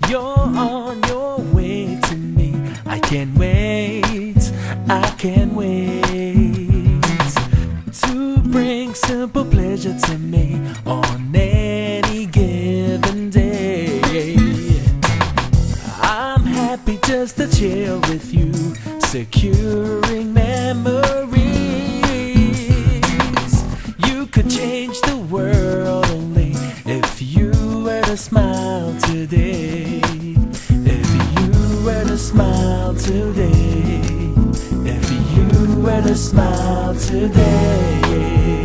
You're on your way to me. I can't wait, I can't wait to bring simple pleasure to me on any given day. I'm happy just to chill with you, securing memories. You could change the world only if you were to smile today. If you were to smile today. If you were to smile today.